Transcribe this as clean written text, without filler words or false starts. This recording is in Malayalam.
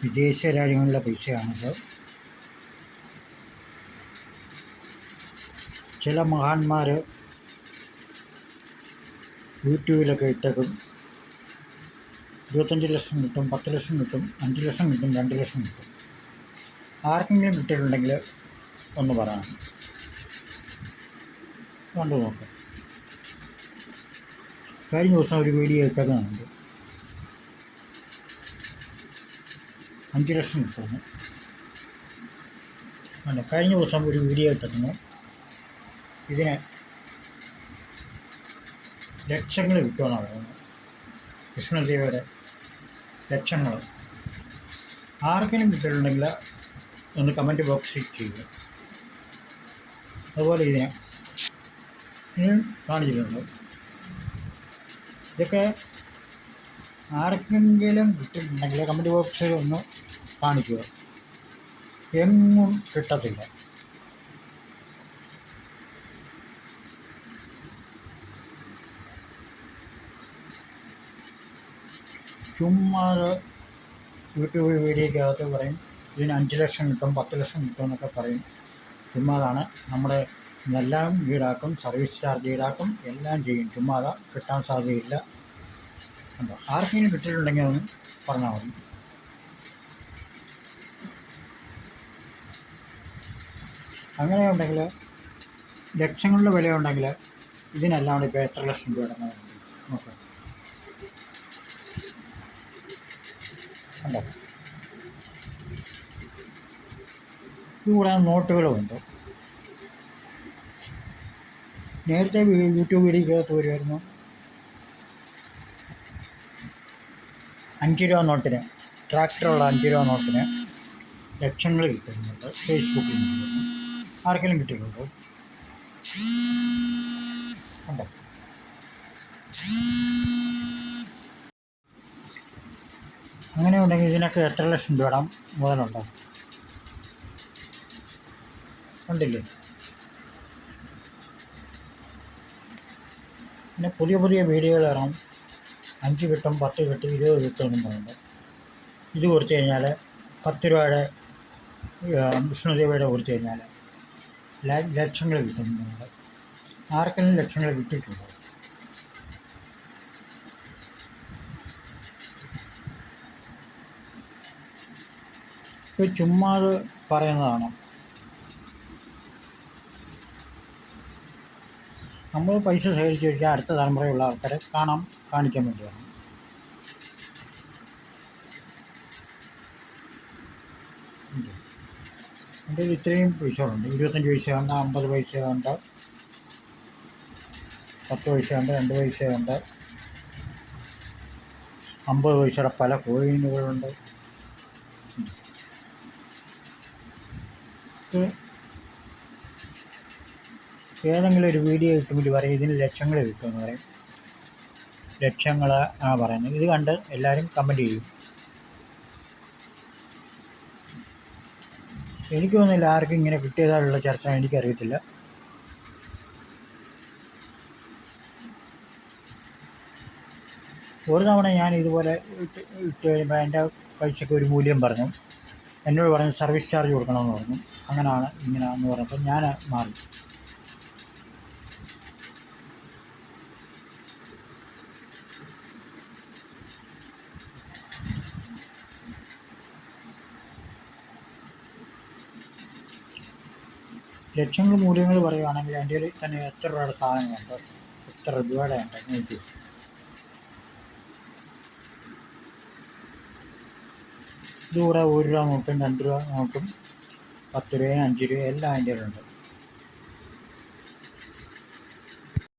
വിദേശ രാജ്യങ്ങളിലെ പൈസയാണിത്. ചില മഹാന്മാർ യൂട്യൂബിലൊക്കെ ഇട്ടേക്കും 25 ലക്ഷം കിട്ടും, 10 ലക്ഷം കിട്ടും, 5 ലക്ഷം കിട്ടും, 2 ലക്ഷം കിട്ടും. ആർക്കെങ്കിലും കിട്ടിയിട്ടുണ്ടെങ്കിൽ ഒന്ന് പറയണം, കണ്ടു നോക്കാം. കഴിഞ്ഞ ദിവസം ഒരു വീഡിയോ ഇട്ടേക്കുന്നുണ്ട് 5 ലക്ഷം കിട്ടുന്നു. അല്ല, കഴിഞ്ഞ ദിവസം ഒരു വീഡിയോ ഇട്ടേക്കുന്നു, ഇതിന് ലക്ഷങ്ങൾ കിട്ടുമെന്നാണ് പറയുന്നത്. കൃഷ്ണദേവയുടെ ലക്ഷങ്ങൾ. ആർക്കെങ്കിലും കിട്ടിയിട്ടുണ്ടെങ്കിൽ ഒന്ന് കമൻറ്റ് ബോക്സിൽ ചെയ്യുക. അതുപോലെ ഇതിനെ കാണിച്ചിട്ടുണ്ട്. ഇതൊക്കെ ആർക്കെങ്കിലും കിട്ടിയിട്ടുണ്ടെങ്കിൽ കമൻറ്റ് ബോക്സിൽ ഒന്ന് കാണിക്കുക. എങ്ങും കിട്ടത്തില്ല. ചുമ്മാ യൂട്യൂബ് വീഡിയോയ്ക്കകത്ത് പറയും ഇതിന് 5 ലക്ഷം കിട്ടും, 10 ലക്ഷം കിട്ടും എന്നൊക്കെ പറയും. ചുമ്മാതാണ്. നമ്മുടെ എല്ലാം ഈടാക്കും, സർവീസ് ചാർജ് ഈടാക്കും, എല്ലാം ചെയ്യും. ചുമ്മാതെ കിട്ടാൻ സാധ്യതയില്ല. കണ്ടോ, ആർക്കെങ്കിലും കിട്ടിയിട്ടുണ്ടെങ്കിൽ ഒന്ന് പറഞ്ഞാൽ മതി. അങ്ങനെ ഉണ്ടെങ്കിൽ ലക്ഷങ്ങളുടെ വില ഉണ്ടെങ്കിൽ ഇതിനെല്ലാം കൂടി ഇപ്പോൾ എത്ര ലക്ഷം രൂപ അടങ്ങുന്നുണ്ട് നോക്കാം. കണ്ടോ, ഇതുകൂടാതെ നോട്ടുകളുമുണ്ട്. നേരത്തെ യൂട്യൂബ് വീഡിയോക്കകത്ത് വരുമായിരുന്നു 5 രൂപ നോട്ടിന്, ട്രാക്ടറുള്ള 5 രൂപ നോട്ടിന് ലക്ഷങ്ങൾ കിട്ടുന്നുണ്ട്. ഫേസ്ബുക്കിൽ നിന്ന് ആർക്കെങ്കിലും കിട്ടിയിട്ടുണ്ടോ? കണ്ടോ, അങ്ങനെ ഉണ്ടെങ്കിൽ ഇതിനൊക്കെ എത്ര ലക്ഷം രൂപ മുതലുണ്ടോ? കണ്ടില്ലേ? പിന്നെ പുതിയ പുതിയ വീഡിയോകൾ ഇറങ്ങും. 5 കിട്ടും, 10 കിട്ടും, 20 കിട്ടും എന്നും പറയുന്നത്. ഇത് കൊടുത്തു കഴിഞ്ഞാൽ 10 രൂപയുടെ വിഷ്ണുദേവയുടെ കൊടുത്തു കഴിഞ്ഞാൽ ലക്ഷങ്ങൾ കിട്ടുന്നുണ്ട്. ആർക്കെങ്കിലും ലക്ഷങ്ങൾ കിട്ടിയിട്ടുണ്ടോ? ഇപ്പോൾ ചുമ്മാ പറയുന്നതാണ്. നമ്മൾ പൈസ ശേഖരിച്ച് വയ്ക്കുക, അടുത്ത തലമുറയുള്ള ആൾക്കാരെ കാണിക്കാൻ വേണ്ടിയാണ്. എൻ്റെ ഇത്രയും പൈസകളുണ്ട്. 25 പൈസയുണ്ട്, 50 പൈസയുണ്ട്, 10 പൈസയുണ്ട്, 2 പൈസയുണ്ട്, 50 പൈസയുടെ പല കോയിനുകളുണ്ട്. ഏതെങ്കിലും ഒരു വീഡിയോ കിട്ടുമ്പോൾ പറയും ഇതിന് ലക്ഷങ്ങൾ കിട്ടുമെന്ന് പറയും. ലക്ഷങ്ങൾ പറയുന്നത്. ഇത് കണ്ട് എല്ലാവരും കമൻറ്റ് ചെയ്യും. എനിക്ക് തോന്നുന്നില്ല ആർക്കും ഇങ്ങനെ കിട്ടിയതായുള്ള ചർച്ച എനിക്കറിയത്തില്ല. ഒരു തവണ ഞാൻ ഇതുപോലെ ഇട്ട് വരുമ്പോൾ എൻ്റെ പൈസയ്ക്ക് ഒരു മൂല്യം പറഞ്ഞു. എന്നോട് പറഞ്ഞു സർവീസ് ചാർജ് കൊടുക്കണമെന്ന് പറഞ്ഞു. അങ്ങനെയാണ് ഇങ്ങനെയാണെന്ന് പറഞ്ഞപ്പോൾ ഞാൻ മാറി. ലക്ഷങ്ങൾ മൂല്യങ്ങൾ പറയുകയാണെങ്കിൽ എൻ്റെ തന്നെ എത്ര രൂപയുടെ സാധനങ്ങളുണ്ട്, എത്ര രൂപയുടെ ഉണ്ട് നോക്കി. ഇതുകൂടെ 1 രൂപ നോട്ടും, 2 രൂപ നോട്ടും, 10 രൂപയും 5 രൂപയും എല്ലാം അതിൻ്റെ ഉണ്ട്.